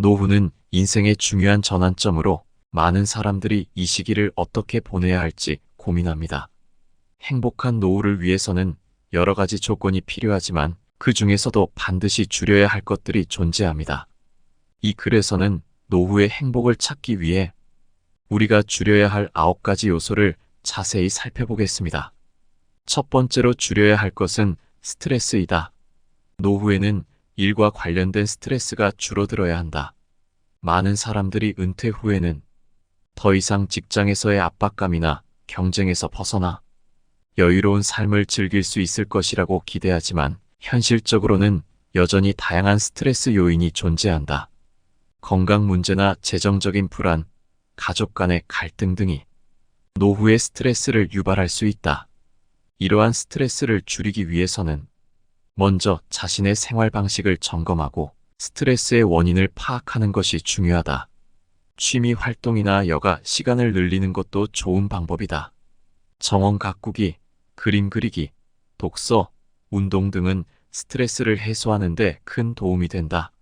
노후는 인생의 중요한 전환점으로 많은 사람들이 이 시기를 어떻게 보내야 할지 고민합니다. 행복한 노후를 위해서는 여러 가지 조건이 필요하지만 그 중에서도 반드시 줄여야 할 것들이 존재합니다. 이 글에서는 노후의 행복을 찾기 위해 우리가 줄여야 할 9가지 요소를 자세히 살펴보겠습니다. 첫 번째로 줄여야 할 것은 스트레스이다. 노후에는 일과 관련된 스트레스가 줄어들어야 한다. 많은 사람들이 은퇴 후에는 더 이상 직장에서의 압박감이나 경쟁에서 벗어나 여유로운 삶을 즐길 수 있을 것이라고 기대하지만 현실적으로는 여전히 다양한 스트레스 요인이 존재한다. 건강 문제나 재정적인 불안, 가족 간의 갈등 등이 노후의 스트레스를 유발할 수 있다. 이러한 스트레스를 줄이기 위해서는 먼저 자신의 생활 방식을 점검하고 스트레스의 원인을 파악하는 것이 중요하다. 취미 활동이나 여가 시간을 늘리는 것도 좋은 방법이다. 정원 가꾸기, 그림 그리기, 독서, 운동 등은 스트레스를 해소하는 데 큰 도움이 된다.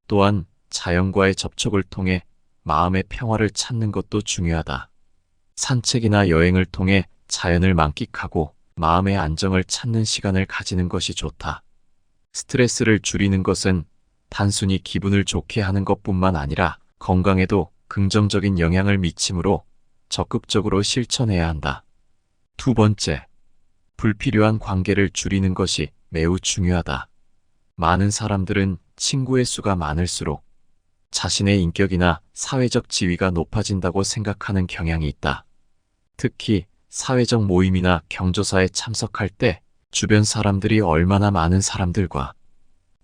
또한 자연과의 접촉을 통해 마음의 평화를 찾는 것도 중요하다. 산책이나 여행을 통해 자연을 만끽하고 마음의 안정을 찾는 시간을 가지는 것이 좋다. 스트레스를 줄이는 것은 단순히 기분을 좋게 하는 것뿐만 아니라 건강에도 긍정적인 영향을 미치므로 적극적으로 실천해야 한다. 두 번째, 불필요한 관계를 줄이는 것이 매우 중요하다. 많은 사람들은 친구의 수가 많을수록 자신의 인격이나 사회적 지위가 높아진다고 생각하는 경향이 있다. 특히 사회적 모임이나 경조사에 참석할 때 주변 사람들이 얼마나 많은 사람들과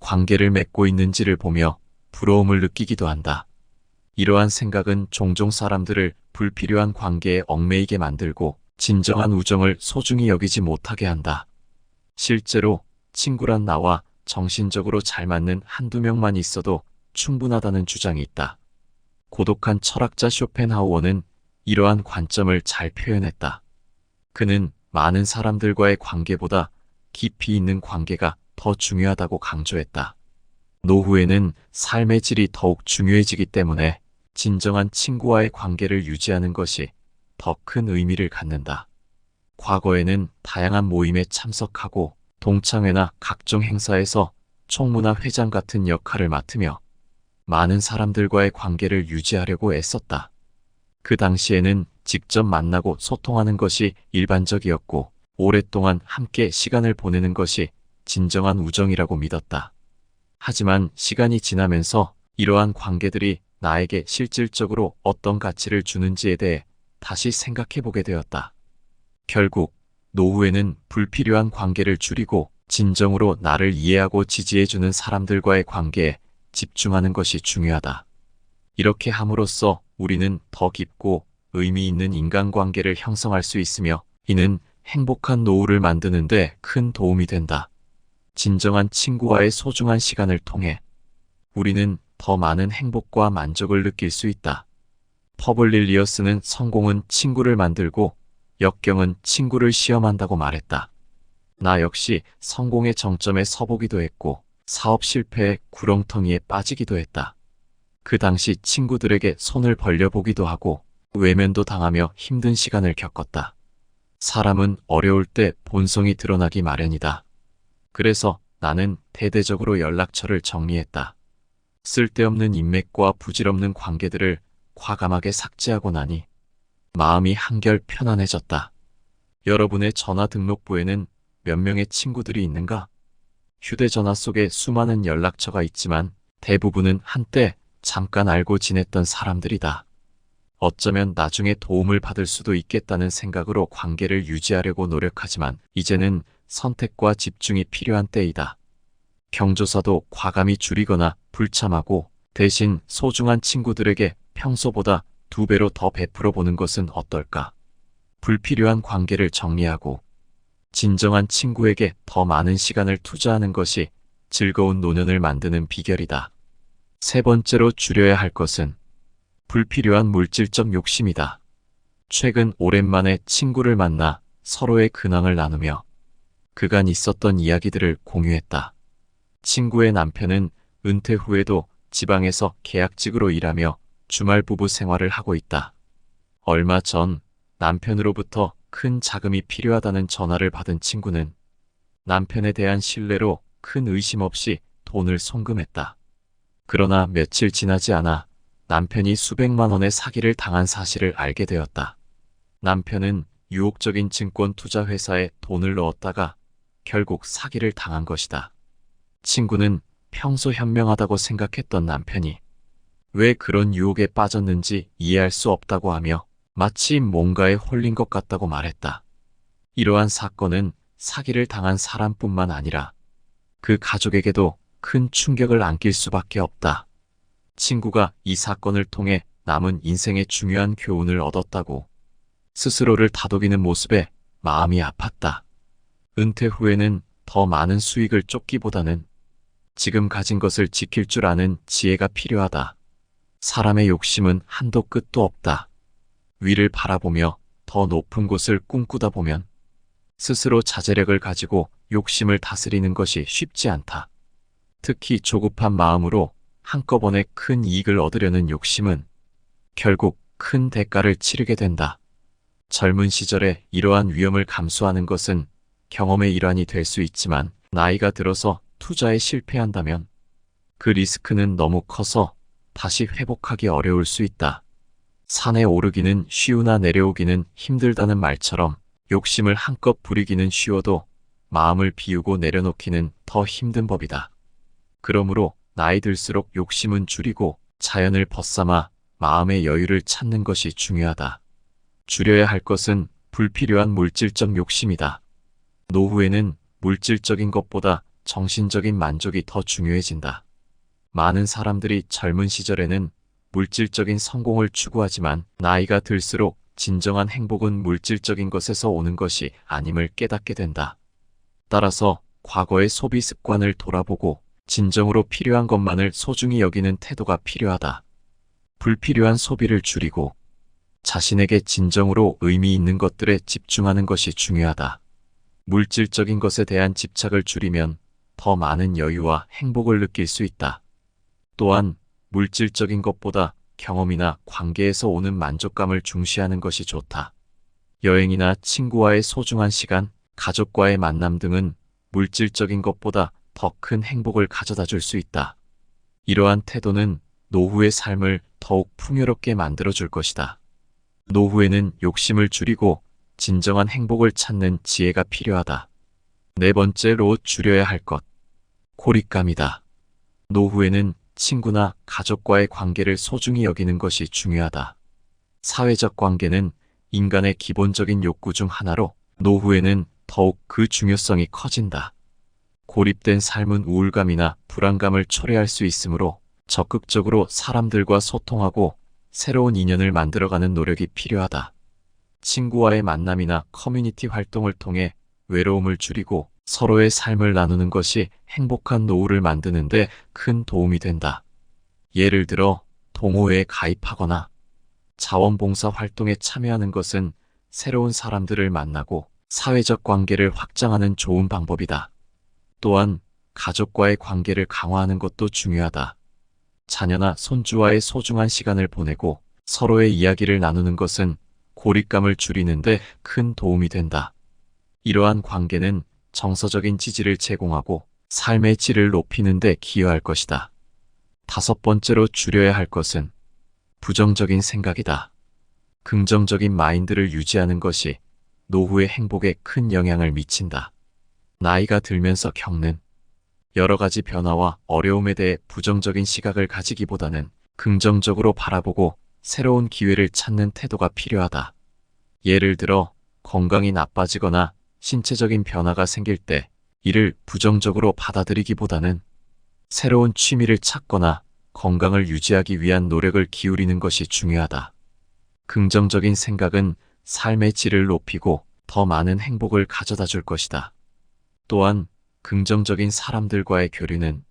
관계를 맺고 있는지를 보며 부러움을 느끼기도 한다. 이러한 생각은 종종 사람들을 불필요한 관계에 얽매이게 만들고 진정한 우정을 소중히 여기지 못하게 한다. 실제로 친구란 나와 정신적으로 잘 맞는 한두 명만 있어도 충분하다는 주장이 있다. 고독한 철학자 쇼펜하우어는 이러한 관점을 잘 표현했다. 그는 많은 사람들과의 관계보다 깊이 있는 관계가 더 중요하다고 강조했다. 노후에는 삶의 질이 더욱 중요해지기 때문에 진정한 친구와의 관계를 유지하는 것이 더 큰 의미를 갖는다. 과거에는 다양한 모임에 참석하고 동창회나 각종 행사에서 총무나 회장 같은 역할을 맡으며 많은 사람들과의 관계를 유지하려고 애썼다. 그 당시에는 직접 만나고 소통하는 것이 일반적이었고 오랫동안 함께 시간을 보내는 것이 진정한 우정이라고 믿었다. 하지만 시간이 지나면서 이러한 관계들이 나에게 실질적으로 어떤 가치를 주는지에 대해 다시 생각해보게 되었다. 결국 노후에는 불필요한 관계를 줄이고 진정으로 나를 이해하고 지지해주는 사람들과의 관계에 집중하는 것이 중요하다. 이렇게 함으로써 우리는 더 깊고 의미 있는 인간관계를 형성할 수 있으며 이는 행복한 노후를 만드는 데 큰 도움이 된다. 진정한 친구와의 소중한 시간을 통해 우리는 더 많은 행복과 만족을 느낄 수 있다. 퍼블릴리어스는 성공은 친구를 만들고 역경은 친구를 시험한다고 말했다. 나 역시 성공의 정점에 서보기도 했고 사업 실패의 구렁텅이에 빠지기도 했다. 그 당시 친구들에게 손을 벌려보기도 하고 외면도 당하며 힘든 시간을 겪었다. 사람은 어려울 때 본성이 드러나기 마련이다. 그래서 나는 대대적으로 연락처를 정리했다. 쓸데없는 인맥과 부질없는 관계들을 과감하게 삭제하고 나니 마음이 한결 편안해졌다. 여러분의 전화 등록부에는 몇 명의 친구들이 있는가? 휴대전화 속에 수많은 연락처가 있지만 대부분은 한때 잠깐 알고 지냈던 사람들이다. 어쩌면 나중에 도움을 받을 수도 있겠다는 생각으로 관계를 유지하려고 노력하지만 이제는 선택과 집중이 필요한 때이다. 경조사도 과감히 줄이거나 불참하고 대신 소중한 친구들에게 평소보다 2배로 더 베풀어 보는 것은 어떨까? 불필요한 관계를 정리하고 진정한 친구에게 더 많은 시간을 투자하는 것이 즐거운 노년을 만드는 비결이다. 세 번째로 줄여야 할 것은 불필요한 물질적 욕심이다. 최근 오랜만에 친구를 만나 서로의 근황을 나누며 그간 있었던 이야기들을 공유했다. 친구의 남편은 은퇴 후에도 지방에서 계약직으로 일하며 주말 부부 생활을 하고 있다. 얼마 전 남편으로부터 큰 자금이 필요하다는 전화를 받은 친구는 남편에 대한 신뢰로 큰 의심 없이 돈을 송금했다. 그러나 며칠 지나지 않아 남편이 수백만 원의 사기를 당한 사실을 알게 되었다. 남편은 유혹적인 증권 투자 회사에 돈을 넣었다가 결국 사기를 당한 것이다. 친구는 평소 현명하다고 생각했던 남편이 왜 그런 유혹에 빠졌는지 이해할 수 없다고 하며 마치 뭔가에 홀린 것 같다고 말했다. 이러한 사건은 사기를 당한 사람뿐만 아니라 그 가족에게도 큰 충격을 안길 수밖에 없다. 친구가 이 사건을 통해 남은 인생의 중요한 교훈을 얻었다고 스스로를 다독이는 모습에 마음이 아팠다. 은퇴 후에는 더 많은 수익을 쫓기보다는 지금 가진 것을 지킬 줄 아는 지혜가 필요하다. 사람의 욕심은 한도 끝도 없다. 위를 바라보며 더 높은 곳을 꿈꾸다 보면 스스로 자제력을 가지고 욕심을 다스리는 것이 쉽지 않다. 특히 조급한 마음으로 한꺼번에 큰 이익을 얻으려는 욕심은 결국 큰 대가를 치르게 된다. 젊은 시절에 이러한 위험을 감수하는 것은 경험의 일환이 될 수 있지만 나이가 들어서 투자에 실패한다면 그 리스크는 너무 커서 다시 회복하기 어려울 수 있다. 산에 오르기는 쉬우나 내려오기는 힘들다는 말처럼 욕심을 한껏 부리기는 쉬워도 마음을 비우고 내려놓기는 더 힘든 법이다. 그러므로 나이 들수록 욕심은 줄이고 자연을 벗삼아 마음의 여유를 찾는 것이 중요하다. 줄여야 할 것은 불필요한 물질적 욕심이다. 노후에는 물질적인 것보다 정신적인 만족이 더 중요해진다. 많은 사람들이 젊은 시절에는 물질적인 성공을 추구하지만 나이가 들수록 진정한 행복은 물질적인 것에서 오는 것이 아님을 깨닫게 된다. 따라서 과거의 소비 습관을 돌아보고 진정으로 필요한 것만을 소중히 여기는 태도가 필요하다. 불필요한 소비를 줄이고 자신에게 진정으로 의미 있는 것들에 집중하는 것이 중요하다. 물질적인 것에 대한 집착을 줄이면 더 많은 여유와 행복을 느낄 수 있다. 또한 물질적인 것보다 경험이나 관계에서 오는 만족감을 중시하는 것이 좋다. 여행이나 친구와의 소중한 시간, 가족과의 만남 등은 물질적인 것보다 더 큰 행복을 가져다 줄 수 있다. 이러한 태도는 노후의 삶을 더욱 풍요롭게 만들어줄 것이다. 노후에는 욕심을 줄이고 진정한 행복을 찾는 지혜가 필요하다. 네 번째로 줄여야 할 것, 고립감이다. 노후에는 친구나 가족과의 관계를 소중히 여기는 것이 중요하다. 사회적 관계는 인간의 기본적인 욕구 중 하나로 노후에는 더욱 그 중요성이 커진다. 고립된 삶은 우울감이나 불안감을 초래할 수 있으므로 적극적으로 사람들과 소통하고 새로운 인연을 만들어가는 노력이 필요하다. 친구와의 만남이나 커뮤니티 활동을 통해 외로움을 줄이고 서로의 삶을 나누는 것이 행복한 노후를 만드는 데 큰 도움이 된다. 예를 들어 동호회에 가입하거나 자원봉사 활동에 참여하는 것은 새로운 사람들을 만나고 사회적 관계를 확장하는 좋은 방법이다. 또한 가족과의 관계를 강화하는 것도 중요하다. 자녀나 손주와의 소중한 시간을 보내고 서로의 이야기를 나누는 것은 고립감을 줄이는 데 큰 도움이 된다. 이러한 관계는 정서적인 지지를 제공하고 삶의 질을 높이는 데 기여할 것이다. 다섯 번째로 줄여야 할 것은 부정적인 생각이다. 긍정적인 마인드를 유지하는 것이 노후의 행복에 큰 영향을 미친다. 나이가 들면서 겪는 여러 가지 변화와 어려움에 대해 부정적인 시각을 가지기보다는 긍정적으로 바라보고 새로운 기회를 찾는 태도가 필요하다. 예를 들어 건강이 나빠지거나 신체적인 변화가 생길 때 이를 부정적으로 받아들이기보다는 새로운 취미를 찾거나 건강을 유지하기 위한 노력을 기울이는 것이 중요하다. 긍정적인 생각은 삶의 질을 높이고 더 많은 행복을 가져다 줄 것이다. 또한 긍정적인 사람들과의 교류는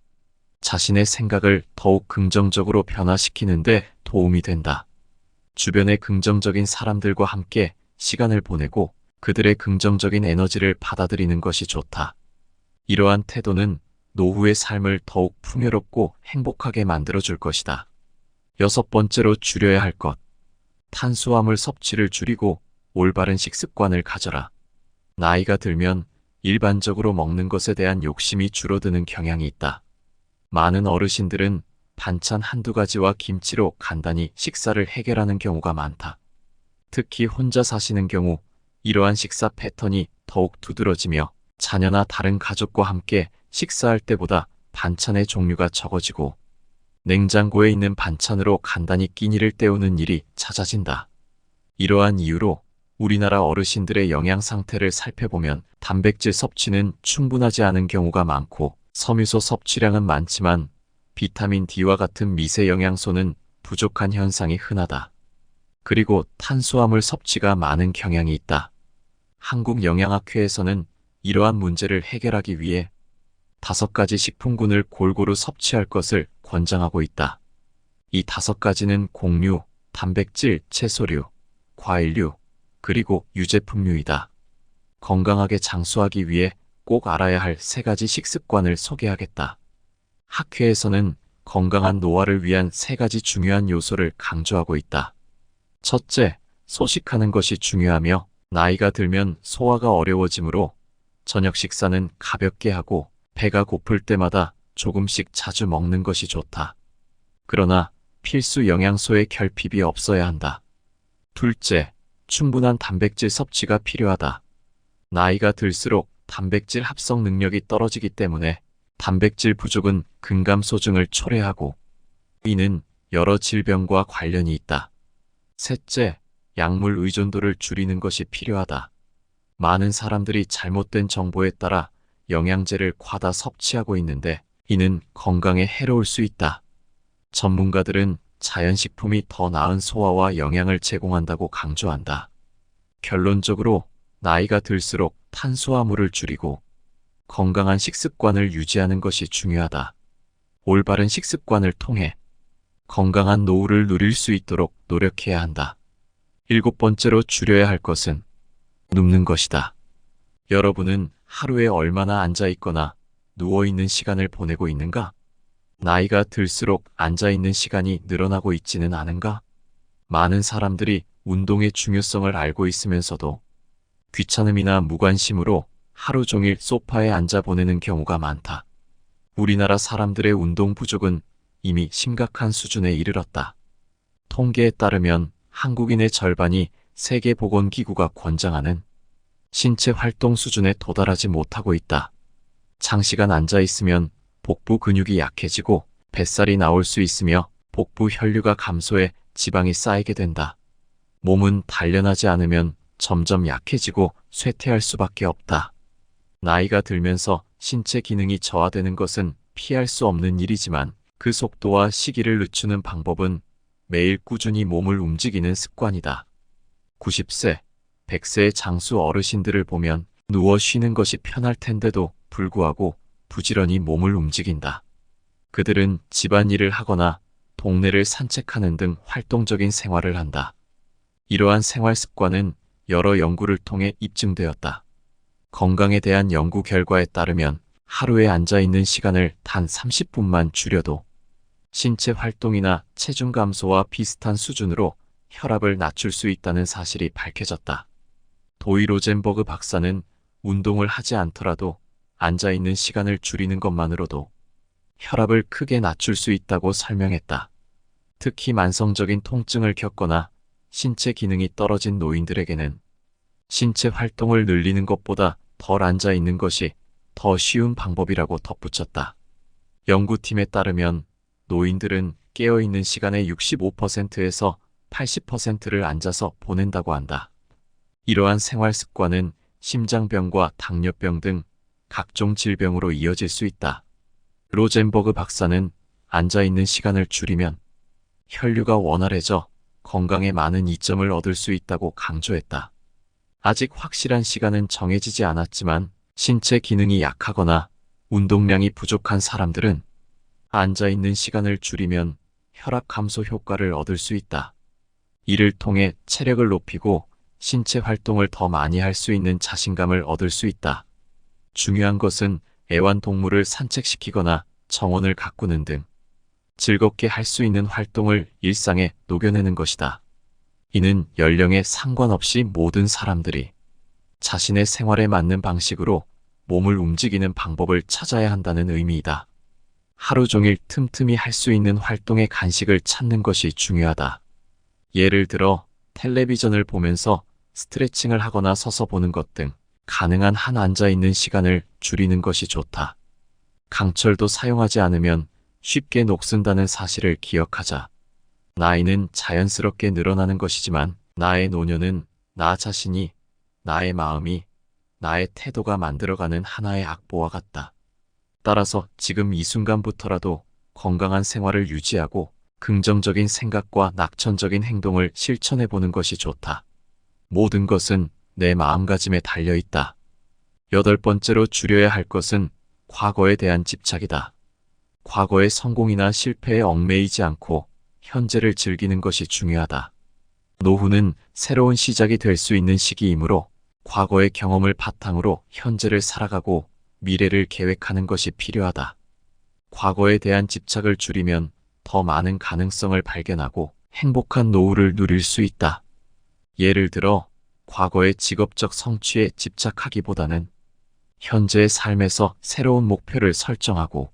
자신의 생각을 더욱 긍정적으로 변화시키는 데 도움이 된다. 주변의 긍정적인 사람들과 함께 시간을 보내고 그들의 긍정적인 에너지를 받아들이는 것이 좋다. 이러한 태도는 노후의 삶을 더욱 풍요롭고 행복하게 만들어줄 것이다. 여섯 번째로 줄여야 할 것. 탄수화물 섭취를 줄이고 올바른 식습관을 가져라. 나이가 들면 일반적으로 먹는 것에 대한 욕심이 줄어드는 경향이 있다. 많은 어르신들은 반찬 한두 가지와 김치로 간단히 식사를 해결하는 경우가 많다. 특히 혼자 사시는 경우 이러한 식사 패턴이 더욱 두드러지며 자녀나 다른 가족과 함께 식사할 때보다 반찬의 종류가 적어지고 냉장고에 있는 반찬으로 간단히 끼니를 때우는 일이 잦아진다. 이러한 이유로 우리나라 어르신들의 영양 상태를 살펴보면 단백질 섭취는 충분하지 않은 경우가 많고 섬유소 섭취량은 많지만 비타민 D와 같은 미세 영양소는 부족한 현상이 흔하다. 그리고 탄수화물 섭취가 많은 경향이 있다. 한국영양학회에서는 이러한 문제를 해결하기 위해 5가지 식품군을 골고루 섭취할 것을 권장하고 있다. 이 5가지는 곡류, 단백질, 채소류, 과일류, 그리고 유제품류이다. 건강하게 장수하기 위해 꼭 알아야 할 3가지 식습관을 소개하겠다. 학회에서는 건강한 노화를 위한 3가지 중요한 요소를 강조하고 있다. 첫째, 소식하는 것이 중요하며 나이가 들면 소화가 어려워지므로 저녁 식사는 가볍게 하고 배가 고플 때마다 조금씩 자주 먹는 것이 좋다. 그러나 필수 영양소의 결핍이 없어야 한다. 둘째, 충분한 단백질 섭취가 필요하다. 나이가 들수록 단백질 합성 능력이 떨어지기 때문에 단백질 부족은 근감소증을 초래하고 이는 여러 질병과 관련이 있다. 셋째, 약물 의존도를 줄이는 것이 필요하다. 많은 사람들이 잘못된 정보에 따라 영양제를 과다 섭취하고 있는데 이는 건강에 해로울 수 있다. 전문가들은 자연식품이 더 나은 소화와 영양을 제공한다고 강조한다. 결론적으로 나이가 들수록 탄수화물을 줄이고 건강한 식습관을 유지하는 것이 중요하다. 올바른 식습관을 통해 건강한 노후를 누릴 수 있도록 노력해야 한다. 7번째로 줄여야 할 것은 눕는 것이다. 여러분은 하루에 얼마나 앉아 있거나 누워 있는 시간을 보내고 있는가? 나이가 들수록 앉아 있는 시간이 늘어나고 있지는 않은가? 많은 사람들이 운동의 중요성을 알고 있으면서도 귀찮음이나 무관심으로 하루 종일 소파에 앉아 보내는 경우가 많다. 우리나라 사람들의 운동 부족은 이미 심각한 수준에 이르렀다. 통계에 따르면 한국인의 절반이 세계보건기구가 권장하는 신체 활동 수준에 도달하지 못하고 있다. 장시간 앉아 있으면 복부 근육이 약해지고 뱃살이 나올 수 있으며 복부 혈류가 감소해 지방이 쌓이게 된다. 몸은 단련하지 않으면 점점 약해지고 쇠퇴할 수밖에 없다. 나이가 들면서 신체 기능이 저하되는 것은 피할 수 없는 일이지만 그 속도와 시기를 늦추는 방법은 매일 꾸준히 몸을 움직이는 습관이다. 90세, 100세의 장수 어르신들을 보면 누워 쉬는 것이 편할 텐데도 불구하고 부지런히 몸을 움직인다. 그들은 집안일을 하거나 동네를 산책하는 등 활동적인 생활을 한다. 이러한 생활 습관은 여러 연구를 통해 입증되었다. 건강에 대한 연구 결과에 따르면 하루에 앉아 있는 시간을 단 30분만 줄여도 신체 활동이나 체중 감소와 비슷한 수준으로 혈압을 낮출 수 있다는 사실이 밝혀졌다. 도이 로젠버그 박사는 운동을 하지 않더라도 앉아 있는 시간을 줄이는 것만으로도 혈압을 크게 낮출 수 있다고 설명했다. 특히 만성적인 통증을 겪거나 신체 기능이 떨어진 노인들에게는 신체 활동을 늘리는 것보다 덜 앉아 있는 것이 더 쉬운 방법이라고 덧붙였다. 연구팀에 따르면 노인들은 깨어있는 시간의 65%에서 80%를 앉아서 보낸다고 한다. 이러한 생활 습관은 심장병과 당뇨병 등 각종 질병으로 이어질 수 있다. 로젠버그 박사는 앉아있는 시간을 줄이면 혈류가 원활해져 건강에 많은 이점을 얻을 수 있다고 강조했다. 아직 확실한 시간은 정해지지 않았지만 신체 기능이 약하거나 운동량이 부족한 사람들은 앉아있는 시간을 줄이면 혈압 감소 효과를 얻을 수 있다. 이를 통해 체력을 높이고 신체 활동을 더 많이 할 수 있는 자신감을 얻을 수 있다. 중요한 것은 애완동물을 산책시키거나 정원을 가꾸는 등 즐겁게 할 수 있는 활동을 일상에 녹여내는 것이다. 이는 연령에 상관없이 모든 사람들이 자신의 생활에 맞는 방식으로 몸을 움직이는 방법을 찾아야 한다는 의미이다. 하루 종일 틈틈이 할 수 있는 활동의 간식을 찾는 것이 중요하다. 예를 들어 텔레비전을 보면서 스트레칭을 하거나 서서 보는 것 등 가능한 한 앉아 있는 시간을 줄이는 것이 좋다. 강철도 사용하지 않으면 쉽게 녹슨다는 사실을 기억하자. 나이는 자연스럽게 늘어나는 것이지만 나의 노년은 나 자신이, 나의 마음이, 나의 태도가 만들어가는 하나의 악보와 같다. 따라서 지금 이 순간부터라도 건강한 생활을 유지하고 긍정적인 생각과 낙천적인 행동을 실천해보는 것이 좋다. 모든 것은 내 마음가짐에 달려있다. 8번째로 줄여야 할 것은 과거에 대한 집착이다. 과거의 성공이나 실패에 얽매이지 않고 현재를 즐기는 것이 중요하다. 노후는 새로운 시작이 될 수 있는 시기이므로 과거의 경험을 바탕으로 현재를 살아가고 미래를 계획하는 것이 필요하다. 과거에 대한 집착을 줄이면 더 많은 가능성을 발견하고 행복한 노후를 누릴 수 있다. 예를 들어 과거의 직업적 성취에 집착하기보다는 현재의 삶에서 새로운 목표를 설정하고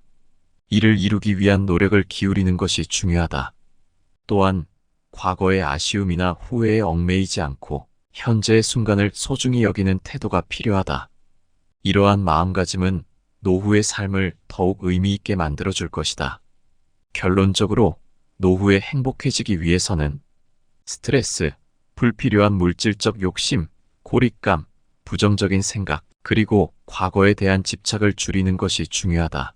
이를 이루기 위한 노력을 기울이는 것이 중요하다. 또한 과거의 아쉬움이나 후회에 얽매이지 않고 현재의 순간을 소중히 여기는 태도가 필요하다. 이러한 마음가짐은 노후의 삶을 더욱 의미 있게 만들어줄 것이다. 결론적으로 노후에 행복해지기 위해서는 스트레스, 불필요한 물질적 욕심, 고립감, 부정적인 생각, 그리고 과거에 대한 집착을 줄이는 것이 중요하다.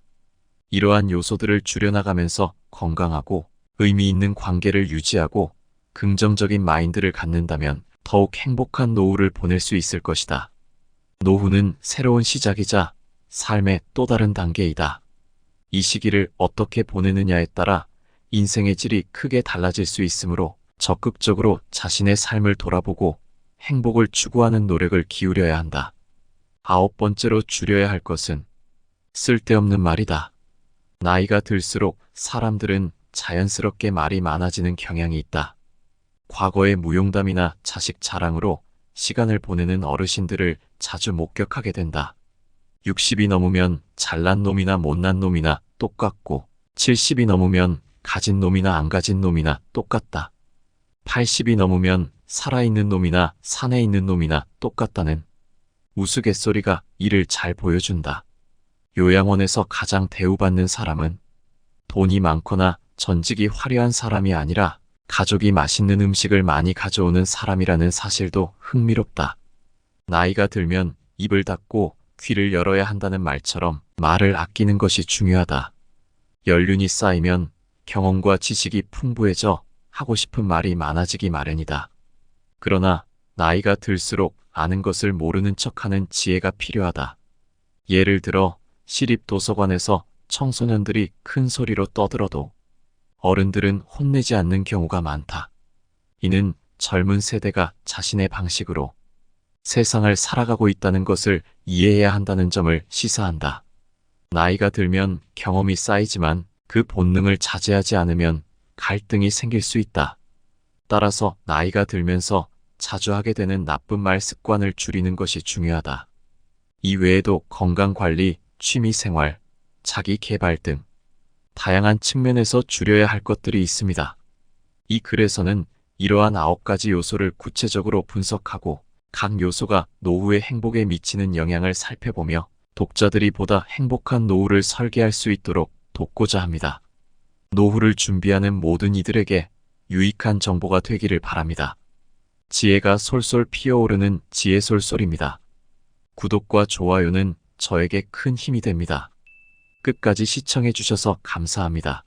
이러한 요소들을 줄여나가면서 건강하고 의미 있는 관계를 유지하고 긍정적인 마인드를 갖는다면 더욱 행복한 노후를 보낼 수 있을 것이다. 노후는 새로운 시작이자 삶의 또 다른 단계이다. 이 시기를 어떻게 보내느냐에 따라 인생의 질이 크게 달라질 수 있으므로 적극적으로 자신의 삶을 돌아보고 행복을 추구하는 노력을 기울여야 한다. 9번째로 줄여야 할 것은 쓸데없는 말이다. 나이가 들수록 사람들은 자연스럽게 말이 많아지는 경향이 있다. 과거의 무용담이나 자식 자랑으로 시간을 보내는 어르신들을 자주 목격하게 된다. 60이 넘으면 잘난 놈이나 못난 놈이나 똑같고 70이 넘으면 가진 놈이나 안 가진 놈이나 똑같다. 80이 넘으면 살아있는 놈이나 산에 있는 놈이나 똑같다는 우스갯소리가 이를 잘 보여준다. 요양원에서 가장 대우받는 사람은 돈이 많거나 전직이 화려한 사람이 아니라 가족이 맛있는 음식을 많이 가져오는 사람이라는 사실도 흥미롭다. 나이가 들면 입을 닫고 귀를 열어야 한다는 말처럼 말을 아끼는 것이 중요하다. 연륜이 쌓이면 경험과 지식이 풍부해져 하고 싶은 말이 많아지기 마련이다. 그러나 나이가 들수록 아는 것을 모르는 척하는 지혜가 필요하다. 예를 들어 시립 도서관에서 청소년들이 큰 소리로 떠들어도 어른들은 혼내지 않는 경우가 많다. 이는 젊은 세대가 자신의 방식으로 세상을 살아가고 있다는 것을 이해해야 한다는 점을 시사한다. 나이가 들면 경험이 쌓이지만 그 본능을 자제하지 않으면 갈등이 생길 수 있다. 따라서 나이가 들면서 자주 하게 되는 나쁜 말 습관을 줄이는 것이 중요하다. 이 외에도 건강관리, 취미생활, 자기개발 등 다양한 측면에서 줄여야 할 것들이 있습니다. 이 글에서는 이러한 9가지 요소를 구체적으로 분석하고 각 요소가 노후의 행복에 미치는 영향을 살펴보며 독자들이 보다 행복한 노후를 설계할 수 있도록 돕고자 합니다. 노후를 준비하는 모든 이들에게 유익한 정보가 되기를 바랍니다. 지혜가 솔솔 피어오르는 지혜솔솔입니다. 구독과 좋아요는 저에게 큰 힘이 됩니다. 끝까지 시청해 주셔서 감사합니다.